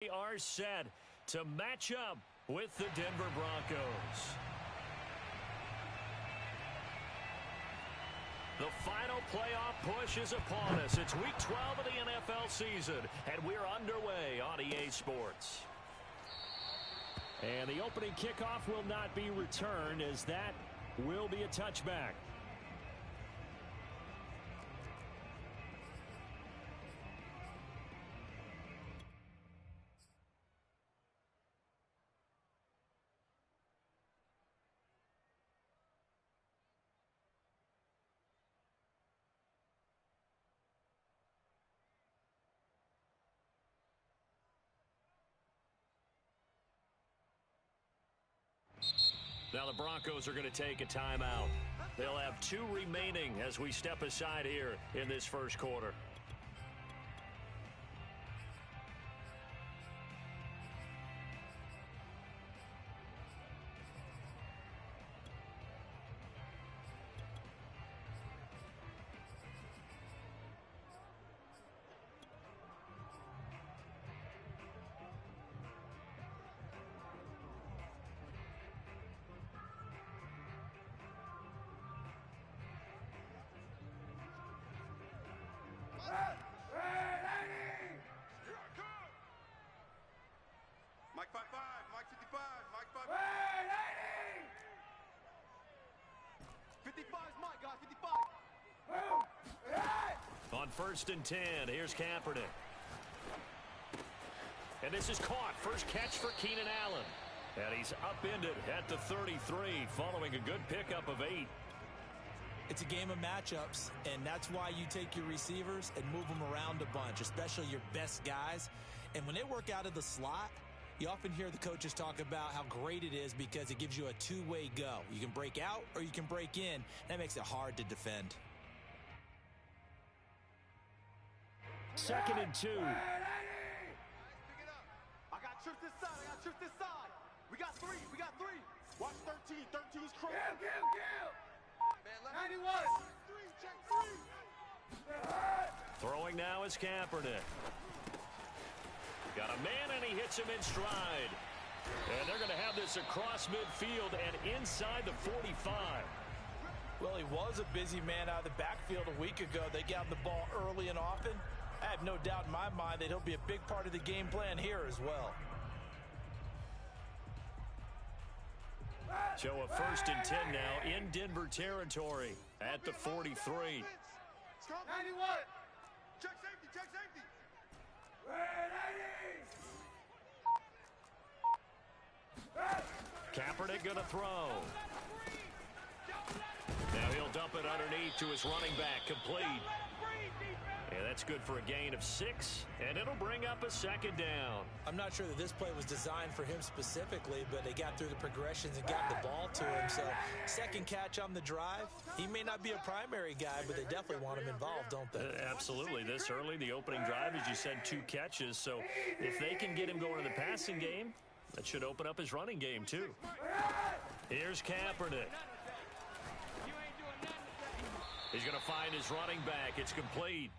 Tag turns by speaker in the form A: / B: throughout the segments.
A: They are set to match up with the Denver Broncos. The final playoff push is upon us. It's week 12 of the NFL season, and we're underway on EA Sports. And the opening kickoff will not be returned, as that will be a touchback. Now the Broncos are going to take a timeout. They'll have 2 remaining as we step aside here in this first quarter.
B: Mike 5-5, Mike 55, Mike 5-5. 55 is Mike, guys, 55.
A: On 1st and 10, here's Kaepernick. And this is caught. First catch for Keenan Allen. And he's upended at the 33 following a good pickup of 8.
C: It's a game of matchups, and that's why you take your receivers and move them around a bunch, especially your best guys. And when they work out of the slot, you often hear the coaches talk about how great it is because it gives you a two-way go. You can break out or you can break in. That makes it hard to defend.
A: 2nd and 2.
B: I got trips this side, I got trips this side. We got 3. Watch 13, 13's crazy. Kill. Man, 91. Check 3.
A: Throwing now is Kaepernick. Got a man, and he hits him in stride. And they're going to have this across midfield and inside the 45.
C: Well, he was a busy man out of the backfield a week ago. They got him the ball early and often. I have no doubt in my mind that he'll be a big part of the game plan here as well.
A: So a 1st and 10 now in Denver territory at the 43.
B: 91. Check safety.
A: Kaepernick going to throw. Now he'll dump it underneath to his running back, complete. And that's good for a gain of 6, and it'll bring up a 2nd down.
C: I'm not sure that this play was designed for him specifically, but they got through the progressions and got the ball to him. So 2nd catch on the drive. He may not be a primary guy, but they definitely want him involved, don't they?
A: Absolutely. This early, the opening drive, as you said, 2 catches. So if they can get him going in the passing game, that should open up his running game too. Here's Kaepernick. He's going to find his running back. It's complete.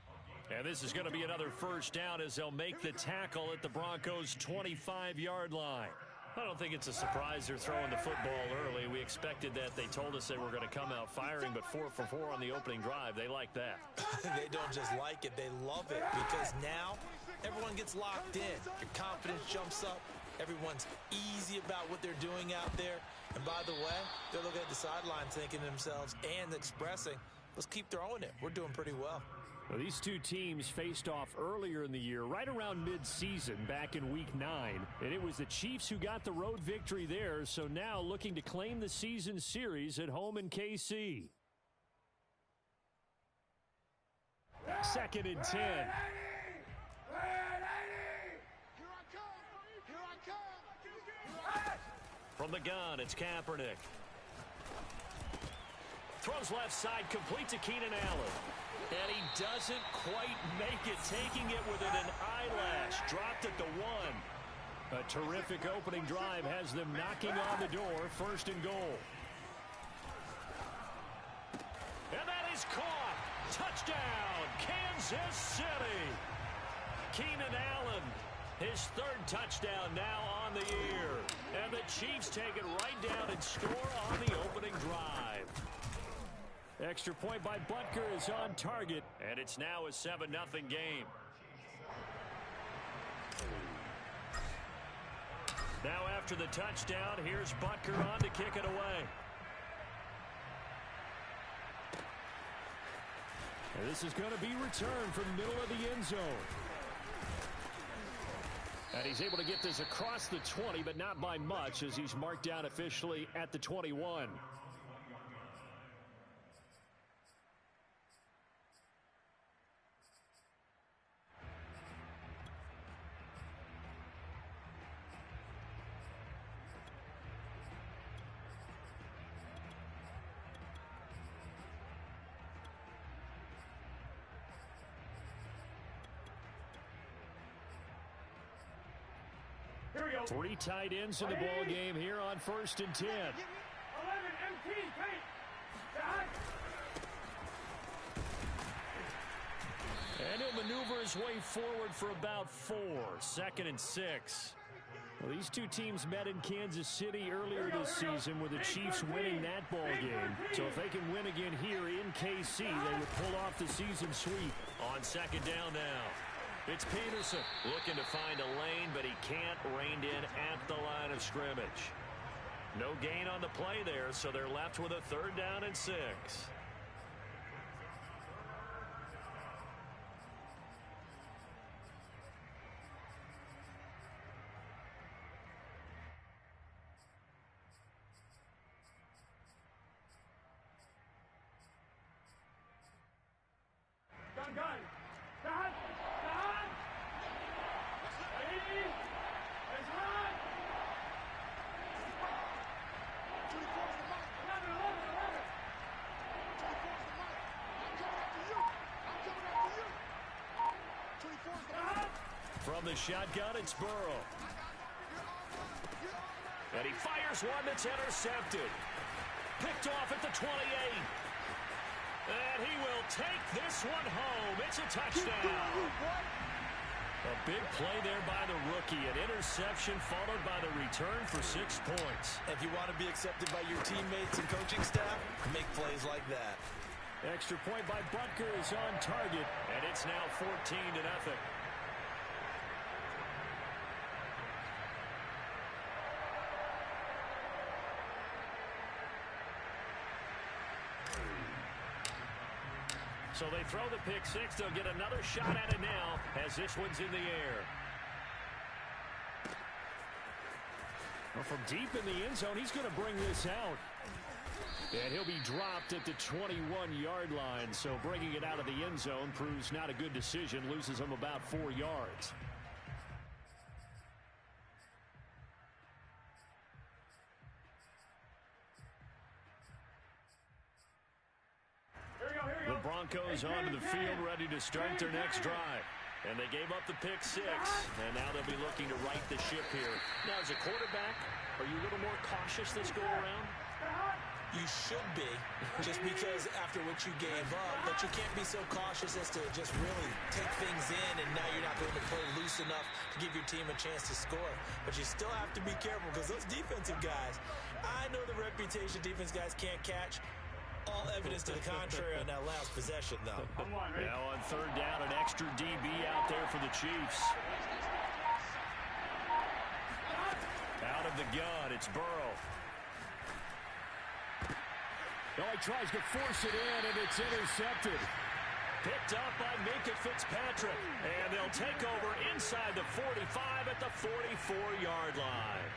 A: And this is going to be another 1st down as they'll make the tackle at the Broncos' 25-yard line. I don't think it's a surprise they're throwing the football early. We expected that. They told us they were going to come out firing, but 4 for 4 on the opening drive. They like that.
C: They don't just like it. They love it because now everyone gets locked in. Your confidence jumps up. Everyone's easy about what they're doing out there. And by the way, they're looking at the sidelines thinking to themselves and expressing, let's keep throwing it. We're doing pretty well.
A: Well, these 2 teams faced off earlier in the year, right around mid-season, back in Week 9. And it was the Chiefs who got the road victory there, so now looking to claim the season series at home in KC. 2nd and 10. From the gun, it's Kaepernick. Throws left side, complete to Keenan Allen. And he doesn't quite make it, taking it within an eyelash. Dropped at the 1. A terrific opening drive has them knocking on the door. 1st and goal. And that is caught. Touchdown, Kansas City. Keenan Allen His third touchdown now on the year. And the Chiefs take it right down and score on the opening drive. Extra point by Butker is on target, and it's now a 7-0 game. Now after the touchdown, here's Butker on to kick it away. And this is going to be returned from the middle of the end zone. And he's able to get this across the 20, but not by much, as he's marked down officially at the 21.
B: Here we go.
A: 3 tight ends in the ball game here on 1st and 10.
B: 11 MT, paint.
A: And he'll maneuver his way forward for about 4. 2nd and 6. Well, these two teams met in Kansas City earlier this season with the Chiefs winning that ball game. So if they can win again here in KC, they would pull off the season sweep. On 2nd down now. It's Peterson looking to find a lane, but he can't rein in at the line of scrimmage. No gain on the play there, so they're left with a 3rd down and 6.
B: Gun.
A: From the shotgun, it's Burrow. And he fires one that's intercepted. Picked off at the 28. And he will take this one home. It's a touchdown. A big play there by the rookie. An interception followed by the return for 6 points.
C: If you want to be accepted by your teammates and coaching staff, make plays like that.
A: Extra point by Butker is on target. And it's now 14-0. So they throw the pick 6. They'll get another shot at it now as this one's in the air. Well, from deep in the end zone, he's going to bring this out. And he'll be dropped at the 21-yard line. So bringing it out of the end zone proves not a good decision. Loses him about 4 yards. The Broncos onto the field, ready to start their next drive. And they gave up the pick 6, and now they'll be looking to right the ship here. Now, as a quarterback, are you a little more cautious this go-around?
C: You should be, just because after what you gave up, but you can't be so cautious as to just really take things in, and now you're not going to play loose enough to give your team a chance to score. But you still have to be careful, because those defensive guys, I know the reputation defense guys can't catch. All evidence to the contrary on that last possession, though.
A: Now on 3rd down, an extra DB out there for the Chiefs. Out of the gun, it's Burrow. Oh, he tries to force it in, and it's intercepted. Picked up by Minkah Fitzpatrick. And they'll take over inside the 45 at the 44-yard line.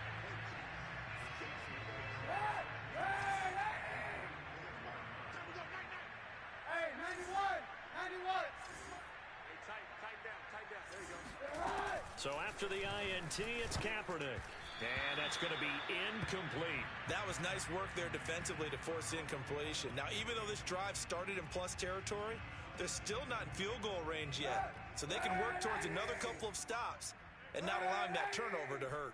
A: So after the INT, it's Kaepernick. And that's going to be incomplete.
C: That was nice work there defensively to force incompletion. Now, even though this drive started in plus territory, they're still not in field goal range yet. So they can work towards another couple of stops and not allowing that turnover to hurt.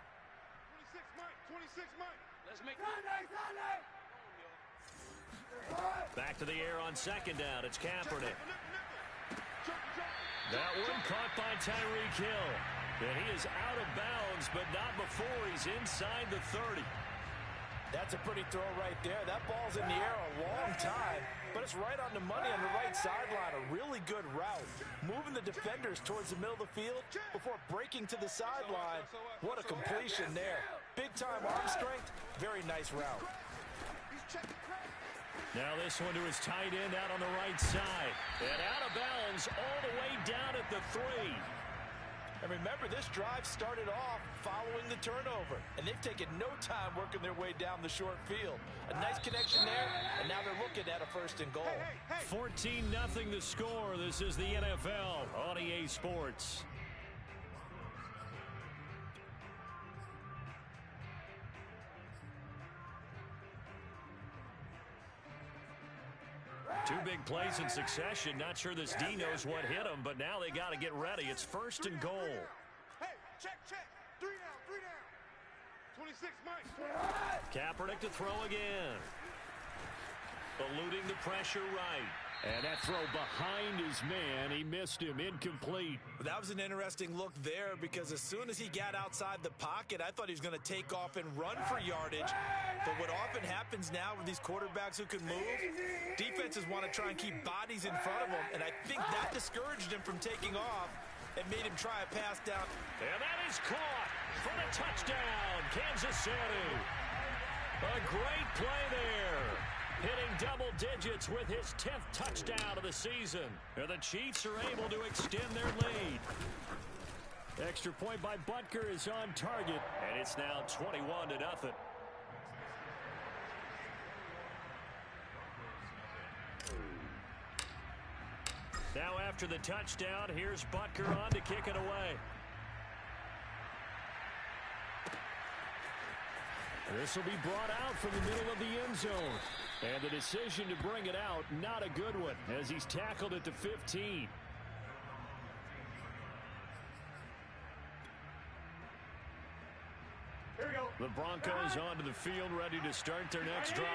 B: 26 Mike. Let's make
A: Back to the air on 2nd down. It's Kaepernick. That one caught by Tyreek Hill. And he is out of bounds, but not before he's inside the 30.
C: That's a pretty throw right there. That ball's in the air a long time, but it's right on the money on the right sideline. A really good route. Moving the defenders towards the middle of the field before breaking to the sideline. What a completion there. Big-time arm strength. Very nice route.
A: Now this one to his tight end out on the right side. And out of bounds all the way down at the 3.
C: And remember, this drive started off following the turnover. And they've taken no time working their way down the short field. A nice connection there, and now they're looking at a first and goal.
A: 14-0 the score. This is the NFL on EA Sports. Two big plays in succession. Not sure this D knows what hit him, but now they got to get ready. It's first and goal.
B: Hey, check. 3 down. 26, Mike.
A: Kaepernick to throw again. Eluding the pressure right. And that throw behind his man. He missed him. Incomplete.
C: That was an interesting look there because as soon as he got outside the pocket, I thought he was going to take off and run for yardage. But what often happens now with these quarterbacks who can move, defenses want to try and keep bodies in front of them. And I think that discouraged him from taking off and made him try a pass down.
A: And that is caught for the touchdown, Kansas City. A great play there. Hitting double digits with his 10th touchdown of the season. And the Chiefs are able to extend their lead. Extra point by Butker is on target, and it's now 21-0. Now after the touchdown, here's Butker on to kick it away. This will be brought out from the middle of the end zone. And the decision to bring it out, not a good one, as he's tackled at the 15.
B: Here we go.
A: The Broncos onto the field, ready to start their next drive.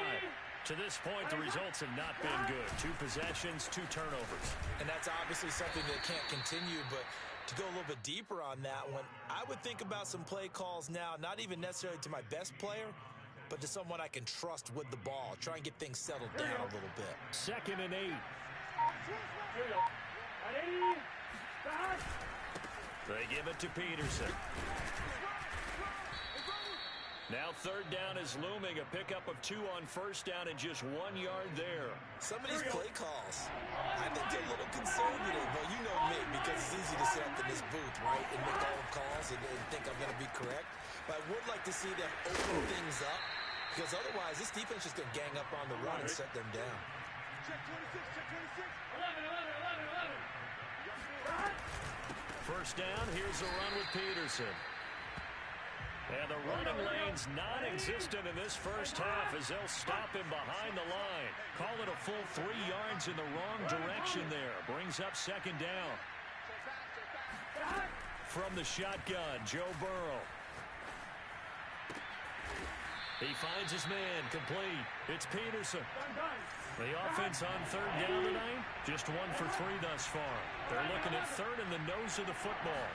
A: To this point, the results have not been good. 2 possessions, 2 turnovers.
C: And that's obviously something that can't continue, but to go a little bit deeper on that one, I would think about some play calls now, not even necessarily to my best player, but to someone I can trust with the ball. Try and get things settled down a little bit.
A: 2nd and 8.
B: Here we go.
A: They give it to Peterson. Now 3rd down is looming. A pickup of 2 on 1st down and just 1 yard there.
C: Some of these play calls, I think they're a little conservative. Well, you know me, because it's easy to sit up in this booth, right, and make all the calls and think I'm going to be correct. But I would like to see them open things up, because otherwise this defense is going to gang up on the run and set them down.
B: Check 26. 11.
A: 1st down, here's a run with Peterson. And the running lane's non-existent in this first half as they'll stop him behind the line. Call it a full 3 yards in the wrong direction there. Brings up 2nd down. From the shotgun, Joe Burrow. He finds his man, complete. It's Peterson. The offense on 3rd down tonight, just 1 for 3 thus far. They're looking at 3rd in the nose of the football.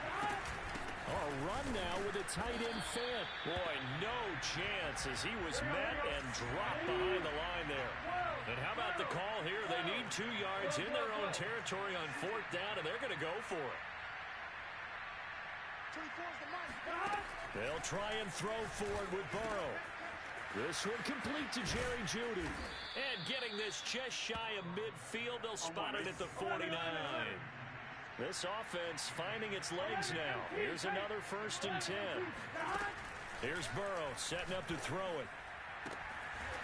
A: A run now with a tight end Fant. Boy, no chance as he was met and dropped behind the line there. And how about the call here? They need 2 yards in their own territory on 4th down, and they're going to go for it.
B: 24's the mic.
A: They'll try and throw forward with Burrow. This one complete to Jerry Jeudy. And getting this just shy of midfield, they'll spot it at the 49. This offense finding its legs now. Here's another 1st and 10. Here's Burrow setting up to throw it.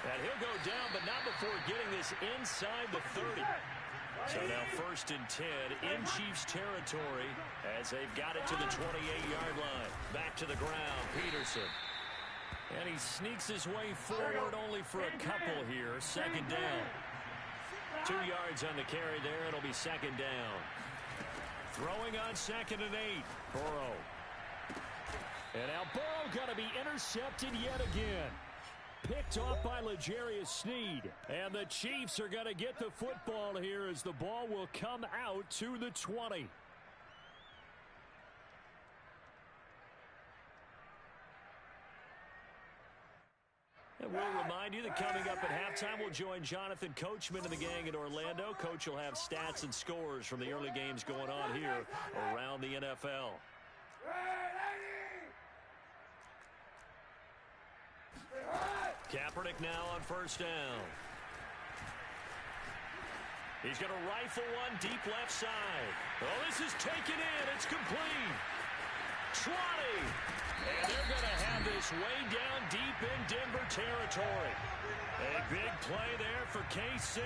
A: And he'll go down, but not before getting this inside the 30. So now 1st and 10 in Chiefs territory as they've got it to the 28-yard line. Back to the ground, Peterson. And he sneaks his way forward only for a couple here. 2nd down. 2 yards on the carry there. It'll be 2nd down. Throwing on 2nd and 8. Burrow. And now Burrow going to be intercepted yet again. Picked off by L'Jarius Sneed. And the Chiefs are going to get the football here as the ball will come out to the 20. And we'll remind you that coming up at halftime, we'll join Jonathan Coachman and the gang in Orlando. Coach will have stats and scores from the early games going on here around the NFL. Kaepernick now on first down. He's going to rifle one deep left side. Oh, this is taken in. It's complete. 20. And they're going to have this way down deep in Denver territory. A big play there for KC.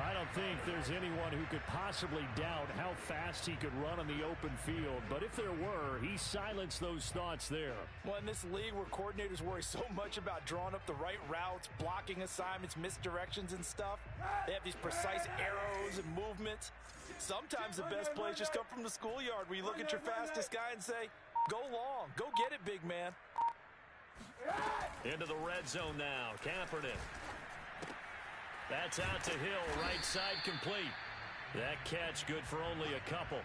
D: I don't think there's anyone who could possibly doubt how fast he could run on the open field. But if there were, he silenced those thoughts there.
C: Well, in this league where coordinators worry so much about drawing up the right routes, blocking assignments, misdirections and stuff, they have these precise arrows and movements. Sometimes the best plays just come from the schoolyard where you look at your fastest guy and say, go long, go get it, big man.
A: Into the red zone now, Kaepernick. That's out to Hill, right side complete. That catch good for only a couple.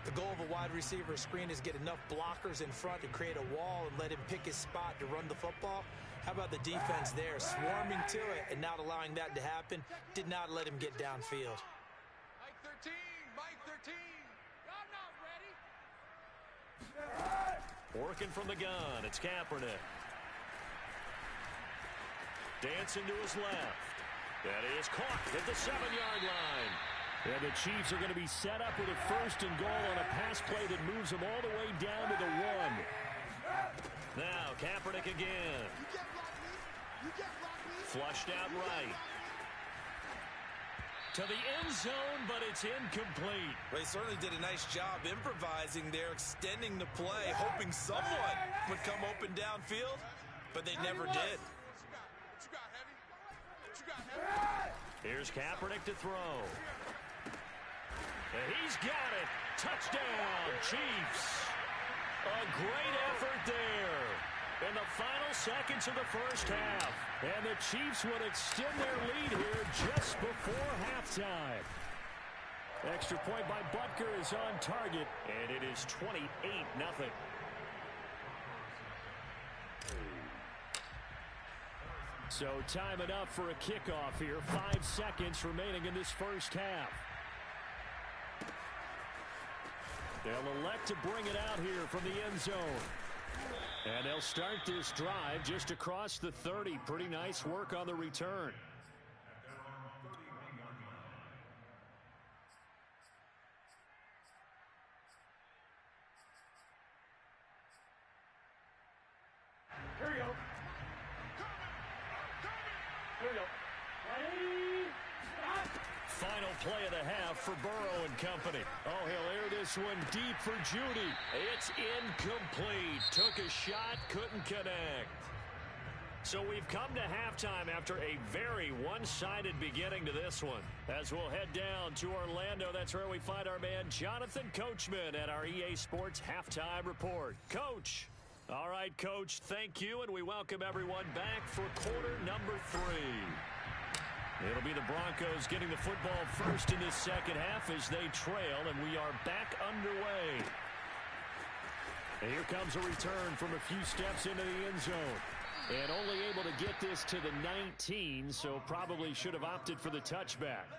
C: The goal of a wide receiver screen is get enough blockers in front to create a wall and let him pick his spot to run the football. How about the defense there, swarming to it and not allowing that to happen? Did not let him get downfield.
B: Mike 13, Mike 13. I'm not ready.
A: Working from the gun, it's Kaepernick. Dancing to his left. That is caught at the 7-yard line.
D: And the Chiefs are going to be set up with a first and goal on a pass play that moves them all the way down to the 1.
A: Now Kaepernick again. Flushed out right. To the end zone, but it's incomplete.
C: They certainly did a nice job improvising there, extending the play, hoping someone would come open downfield, but they never did.
A: Here's Kaepernick to throw. And he's got it. Touchdown, Chiefs. A great effort there in the final seconds of the first half.
D: And the Chiefs would extend their lead here just before halftime. Extra point by Butker is on target.
A: And it is 28-0.
D: So time enough for a kickoff here. 5 seconds remaining in this first half. They'll elect to bring it out here from the end zone. And they'll start this drive just across the 30. Pretty nice work on the return.
E: Here we go. Here we go.
A: Final play of the half for Burrow and company.
D: Oh, he'll air this one deep for Judy.
A: It's incomplete. Took a shot, couldn't connect. So we've come to halftime after a very one-sided beginning to this one. As we'll head down to Orlando, that's where we find our man Jonathan Coachman at our EA Sports Halftime Report. Coach. All right, Coach, thank you, and we welcome everyone back for quarter number 3. It'll be the Broncos getting the football first in this second half as they trail, and we are back underway. And here comes a return from a few steps into the end zone. And only able to get this to the 19, so probably should have opted for the touchback.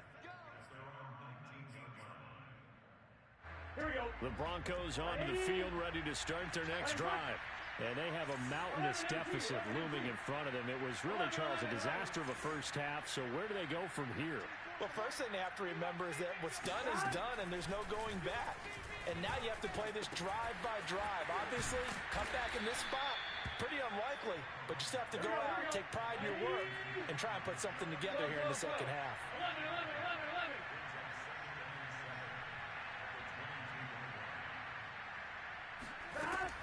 E: Here we go.
A: The Broncos onto the field, ready to start their next drive.
D: And they have a mountainous deficit looming in front of them. It was really, Charles, a disaster of a first half. So where do they go from here?
C: Well, first thing they have to remember is that what's done is done, and there's no going back. And now you have to play this drive by drive. Obviously, come back in this spot, pretty unlikely. But you just have to go out, take pride in your work, and try and put something together here in the second half.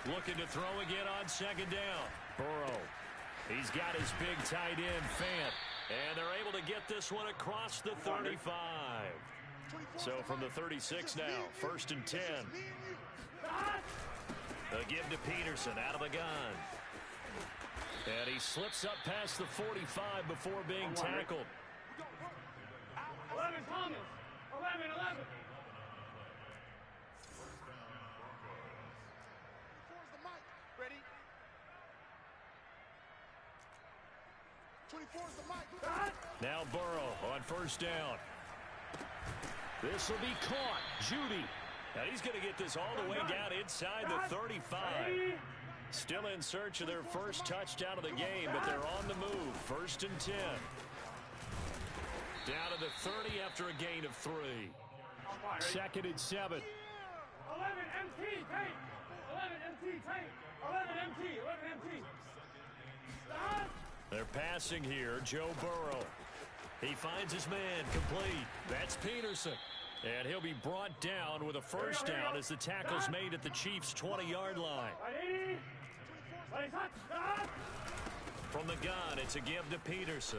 E: 11.
A: Looking to throw again on second down. Burrow. He's got his big tight end, Fant. And they're able to get this one across the 35. So from the 36 now, first and 10. A give to Peterson out of the gun. And he slips up past the 45 before being tackled.
E: 11, Thomas. 11.
B: 24 is the mic.
A: Now Burrow on first down. This will be caught. Judy. Now he's going to get this all the way down inside the 35. Still in search of their first touchdown of the game, but they're on the move. 1st and 10. Down to the 30 after a gain of 3. 2nd and 7.
E: 11 MT, take. 11 MT, take. 11 MT, 11 MT. Stop.
A: They're passing here. Joe Burrow. He finds his man complete. That's Peterson. And he'll be brought down with a first down as the tackle's made at the Chiefs' 20-yard line. From the gun, it's a give to Peterson.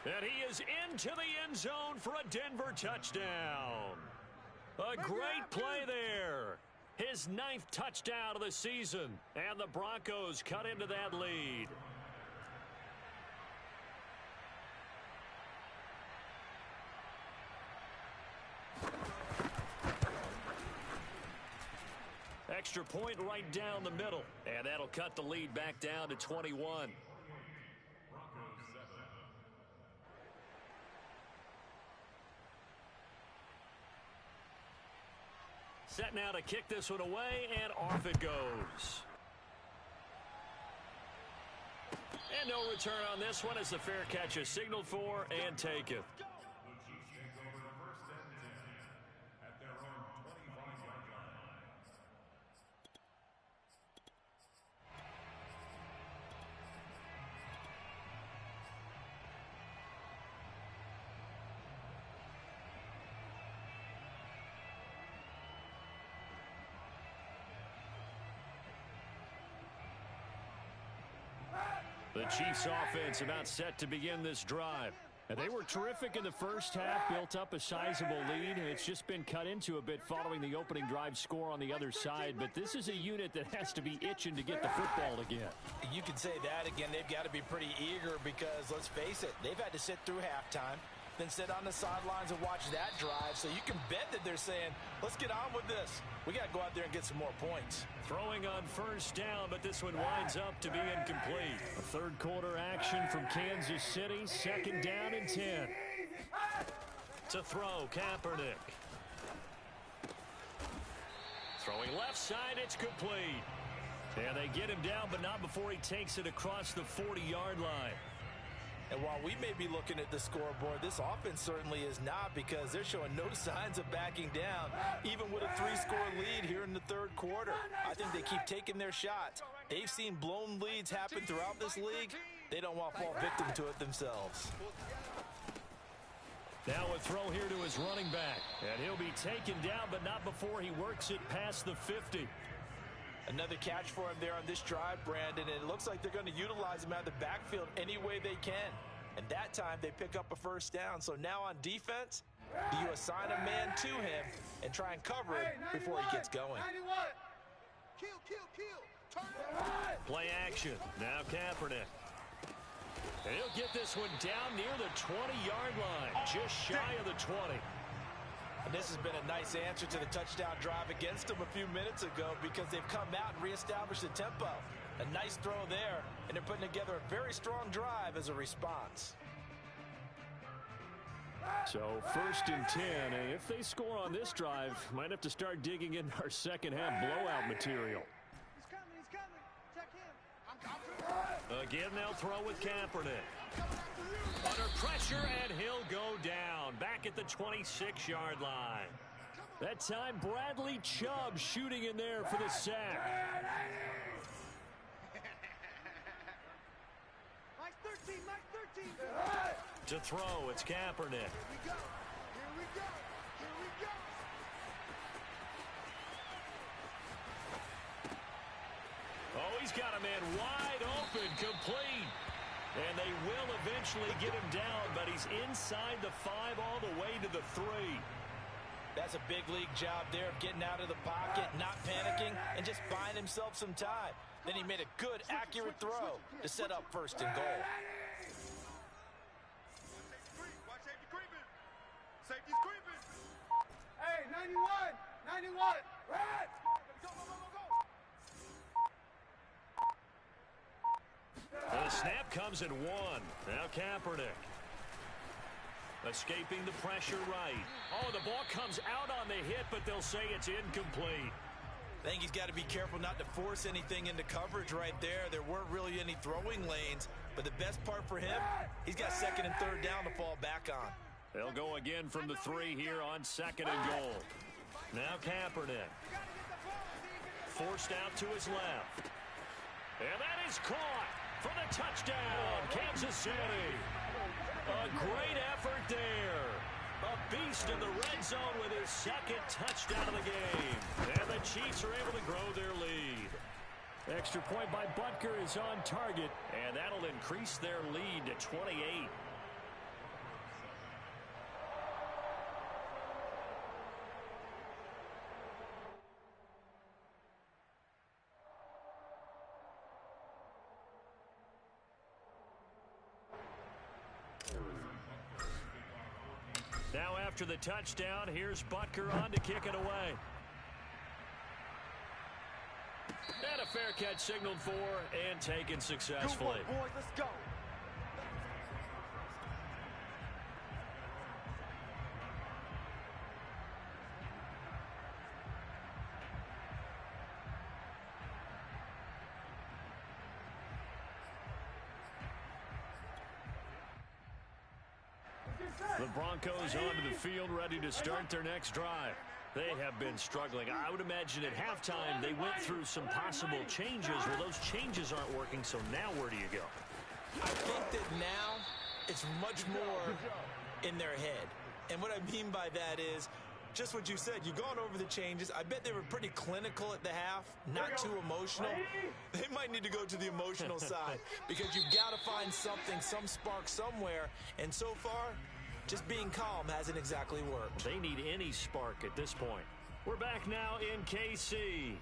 A: And he is into the end zone for a Denver touchdown. A great play there. His 9th touchdown of the season. And the Broncos cut into that lead. Extra point right down the middle. And that'll cut the lead back down to 21. Set now to kick this one away, and off it goes. And no return on this one as the fair catch is signaled for and taken. The Chiefs offense about set to begin this drive. And they were terrific in the first half, built up a sizable lead, and it's just been cut into a bit following the opening drive score on the other side. But this is a unit that has to be itching to get the football again.
C: You can say that again. They've got to be pretty eager because, let's face it, they've had to sit through halftime, then sit on the sidelines and watch that drive. So you can bet that they're saying, let's get on with this. We got to go out there and get some more points.
A: Throwing on first down, but this one winds up to be incomplete. A third quarter action from Kansas City. 2nd down and 10. To throw, Kaepernick. Throwing left side, it's complete. And they get him down, but not before he takes it across the 40-yard line.
C: And while we may be looking at the scoreboard, this offense certainly is not, because they're showing no signs of backing down, even with a 3-score lead here in the third quarter. I think they keep taking their shots. They've seen blown leads happen throughout this league. They don't want to fall victim to it themselves.
A: Now a throw here to his running back. And he'll be taken down, but not before he works it past the 50.
C: Another catch for him there on this drive, Brandon, and it looks like they're going to utilize him out of the backfield any way they can. And that time they pick up a first down. So now on defense, do you assign a man to him and try and cover him before he gets going?
B: Kill. Turn it.
A: Play action. Now Kaepernick. And he'll get this one down near the 20-yard line, just shy of the 20.
C: And this has been a nice answer to the touchdown drive against them a few minutes ago, because they've come out and reestablished the tempo. A nice throw there, and they're putting together a very strong drive as a response.
A: So 1st and 10, and if they score on this drive, might have to start digging in our second half blowout material.
B: He's coming. Check him.
A: Again, they'll throw with Kaepernick. Under pressure, and he'll go down. Back at the 26-yard line. That time, Bradley Chubb shooting in there for the sack.
B: Mike 13.
A: To throw, it's Kaepernick.
B: Here we go.
A: Oh, he's got a man wide open, complete. And they will eventually get him down, but he's inside the 5 all the way to the 3.
C: That's a big league job there of getting out of the pocket, not panicking, and just buying himself some time. Then he made a good, accurate throw to set up 1st and goal.
B: Watch safety creeping. Safety's creeping.
E: Hey, 91. Red.
B: Go.
A: The comes at 1. Now Kaepernick. Escaping the pressure right. Oh, the ball comes out on the hit, but they'll say it's incomplete.
C: I think he's got to be careful not to force anything into coverage right there. There weren't really any throwing lanes, but the best part for him, he's got second and third down to fall back on.
A: They'll go again from the 3 here on second and goal. Now Kaepernick. Forced out to his left. And that is caught for the touchdown, Kansas City. A great effort there. A beast in the red zone with his second touchdown of the game. And the Chiefs are able to grow their lead. Extra point by Butker is on target, and that'll increase their lead to 28. Now after the touchdown, here's Butker on to kick it away. And a fair catch signaled for and taken successfully.
B: Good work, boys. Let's go.
A: The Broncos onto the field, ready to start their next drive. They have been struggling. I would imagine at halftime they went through some possible changes. Well, those changes aren't working, so now where do you go?
C: I think that now it's much more in their head. And what I mean by that is just what you said. You've gone over the changes. I bet they were pretty clinical at the half, not too emotional. They might need to go to the emotional side because you've got to find something, some spark somewhere. And so far, just being calm hasn't exactly worked.
A: They need any spark at this point. We're back now in KC.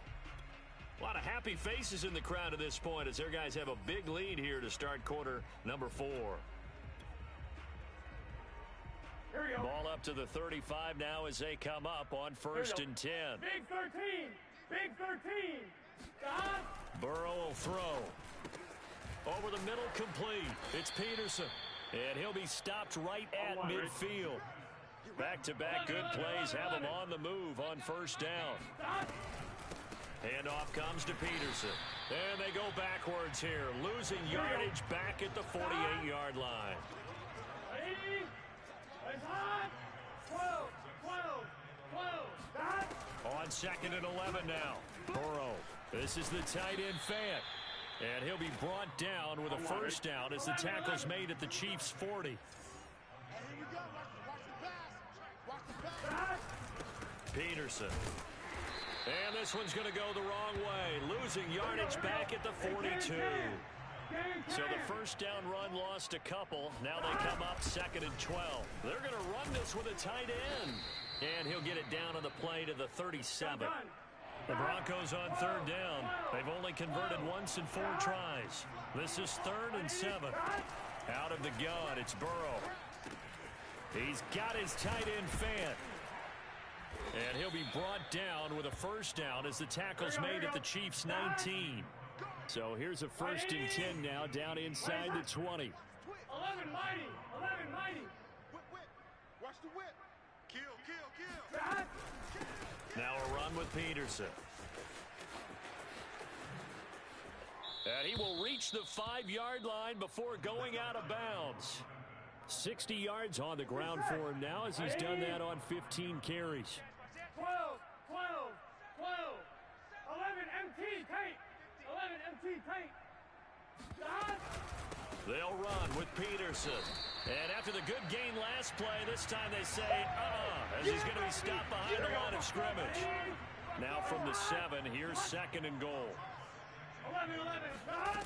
A: A lot of happy faces in the crowd at this point as their guys have a big lead here to start quarter number 4. Ball up to the 35 now as they come up on 1st and 10.
E: Big 13. Big 13. Stop.
A: Burrow will throw. Over the middle, complete. It's Peterson. And he'll be stopped right at midfield. Back-to-back good plays have him on the move on 1st down. Handoff comes to Peterson. And they go backwards here, losing yardage back at the 48-yard line.
E: 12.
A: On 2nd and 11 now. Burrow. This is the tight end Fant. And he'll be brought down with a 1st down as the tackle's made at the Chiefs' 40.
B: Here we go. Watch the pass.
A: Peterson. And this one's going to go the wrong way, losing yardage back at the 42. So the 1st down run lost a couple. Now they come up 2nd and 12. They're going to run this with a tight end. And he'll get it down on the play to the 37. The Broncos on 3rd down. They've only converted once in 4 tries. This is 3rd and 7. Out of the gun, it's Burrow. He's got his tight end Fant. And he'll be brought down with a 1st down as the tackle's made at the Chiefs' 19. So here's a 1st and 10 now down inside the 20.
E: 11 mighty.
B: Whip. Watch the whip. Kill.
A: Now a run with Peterson. And he will reach the 5-yard line before going out of bounds. 60 yards on the ground for him now as he's done that on 15 carries.
E: 12. 11 MT tape. Stop.
A: They'll run with Peterson. And after the good gain last play, this time they say, as he's going to be stopped behind the line of scrimmage. Now from the 7, here's 2nd and goal.
E: 11. Stop.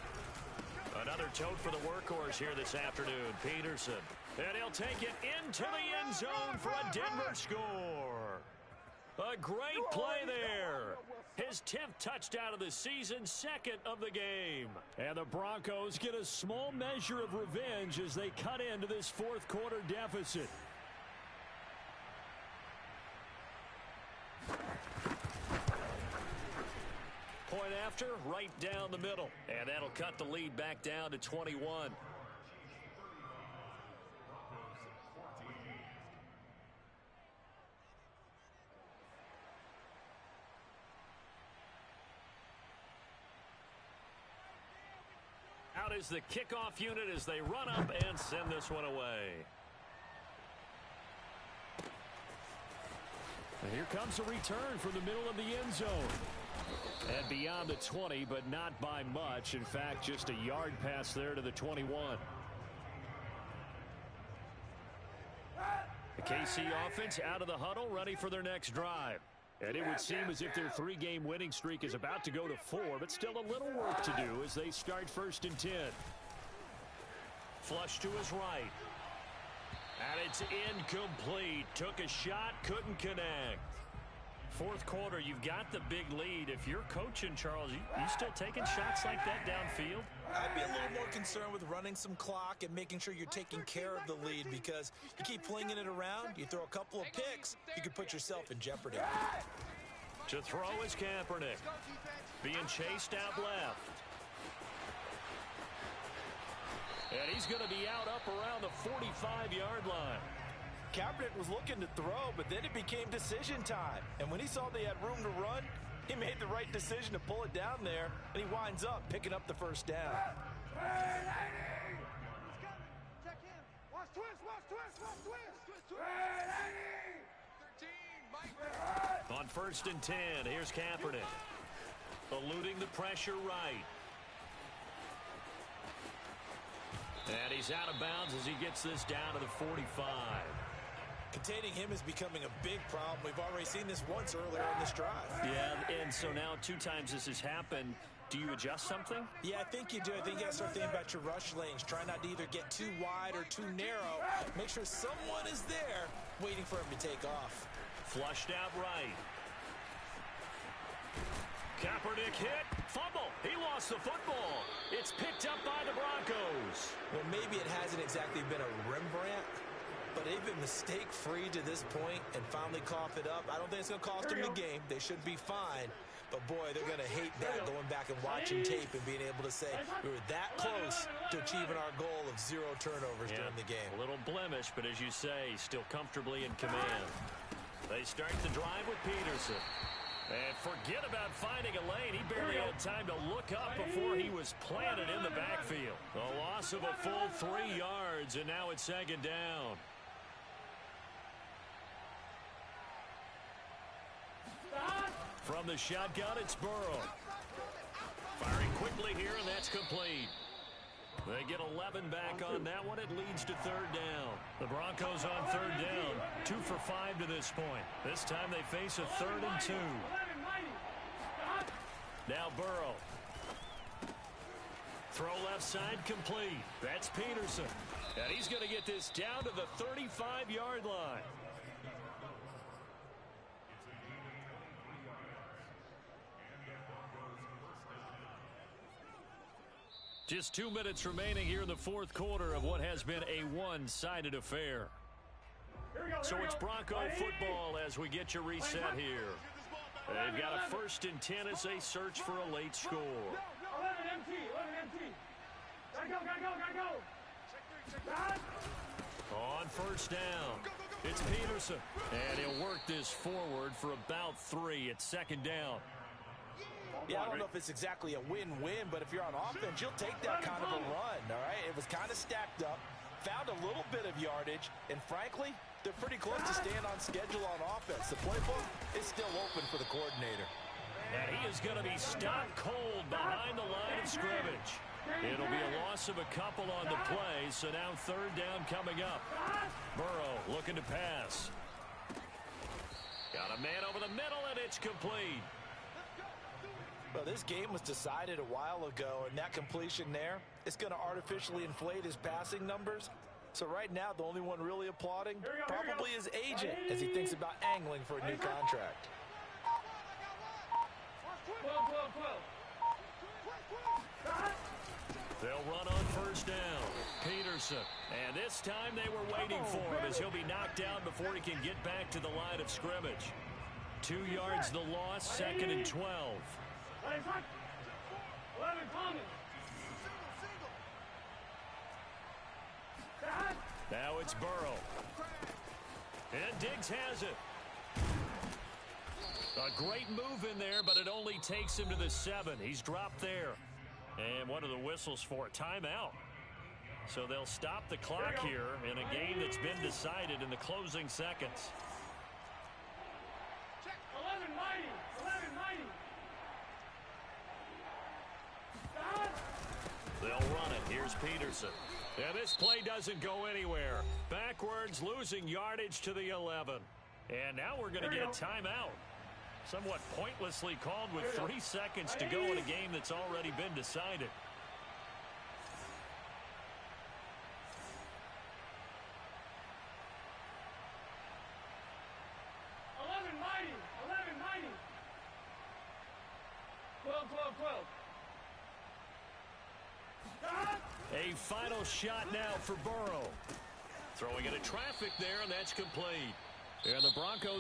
A: Another tote for the workhorse here this afternoon, Peterson. And he'll take it into the end zone for a Denver score. A great play there. His 10th touchdown of the season, 2nd of the game. And the Broncos get a small measure of revenge as they cut into this 4th quarter deficit. Point after after, right down the middle. And that'll cut the lead back down to 21. Out is the kickoff unit as they run up and send this one away. And here comes a return from the middle of the end zone. And beyond the 20, but not by much. In fact, just a yard pass there to the 21. The KC offense out of the huddle, ready for their next drive. And it would seem as if their 3-game winning streak is about to go to 4, but still a little work to do as they start 1st and 10. Flush to his right. And it's incomplete. Took a shot, couldn't connect. 4th quarter, you've got the big lead. If you're coaching, Charles, you still taking shots like that downfield?
C: I'd be a little more concerned with running some clock and making sure you're taking care of the lead, because you keep flinging it around, you throw a couple of picks, you could put yourself in jeopardy.
A: To throw is Kaepernick. Being chased out left. And he's going to be out up around the 45-yard line.
C: Kaepernick was looking to throw, but then it became decision time. And when he saw they had room to run, he made the right decision to pull it down there, and he winds up picking up the 1st down.
B: Check him. Watch twist, watch twist, watch twist.
A: On 1st and 10, here's Kaepernick. Eluding the pressure right. And he's out of bounds as he gets this down to the 45.
C: Containing him is becoming a big problem. We've already seen this once earlier in this drive.
A: Yeah, and so now 2 times this has happened. Do you adjust something?
C: Yeah, I think you do. I think you got to start thinking about your rush lanes. Try not to either get too wide or too narrow. Make sure someone is there waiting for him to take off.
A: Flushed out right. Kaepernick hit. Fumble. He lost the football. It's picked up by the Broncos.
C: Well, maybe it hasn't exactly been a Rembrandt, but they've been mistake-free to this point and finally cough it up. I don't think it's going to cost them the game. They should be fine. But, boy, they're going to hate that, going back and watching tape and being able to say we were that close to achieving our goal of 0 turnovers during the game.
A: A little blemish, but as you say, still comfortably in command. They start the drive with Peterson. And forget about finding a lane. He barely had time to look up before he was planted in the backfield. A loss of a full 3 yards, and now it's 2nd down. From the shotgun, it's Burrow. Firing quickly here, and that's complete. They get 11 back on that one. It leads to 3rd down. The Broncos on 3rd down. 2 for 5 to this point. This time they face a 3rd and 2. Now Burrow. Throw left side complete. That's Peterson. And he's going to get this down to the 35-yard line. Just 2 minutes remaining here in the 4th quarter of what has been a one-sided affair. So it's Bronco football as we get you reset here. They've got a 1st and 10 as they search for a late score.
E: 11 MT, 11 MT. Gotta go.
A: On 1st down, it's Peterson. And he'll work this forward for about 3 at 2nd down.
C: Yeah, I don't know if it's exactly a win-win, but if you're on offense, you'll take that kind of a run, all right? It was kind of stacked up, found a little bit of yardage, and frankly, they're pretty close to staying on schedule on offense. The playbook is still open for the coordinator.
A: And he is going to be stopped cold behind the line of scrimmage. It'll be a loss of a couple on the play, so now 3rd down coming up. Burrow looking to pass. Got a man over the middle, and it's complete.
C: Well, this game was decided a while ago, and that completion there, it's going to artificially inflate his passing numbers. So right now, the only one really applauding probably his agent as he thinks about angling for a new contract.
E: 12.
A: They'll run on 1st down. Peterson. And this time they were waiting for him as he'll be knocked down before he can get back to the line of scrimmage. 2 yards the loss, 2nd and 12. Now it's Burrow. And Diggs has it. A great move in there, but it only takes him to the 7. He's dropped there. And what are the whistles for? Timeout. So they'll stop the clock here in a game that's been decided in the closing seconds.
E: 11 mighty. 11 mighty. Stop.
A: They'll run it. Here's Peterson. And this play doesn't go anywhere. Backwards, losing yardage to the 11. And now we're going to get a timeout. Somewhat pointlessly called with 3 seconds to go in a game that's already been decided. A final shot now for Burrow. Throwing into traffic there, and that's complete. And the Broncos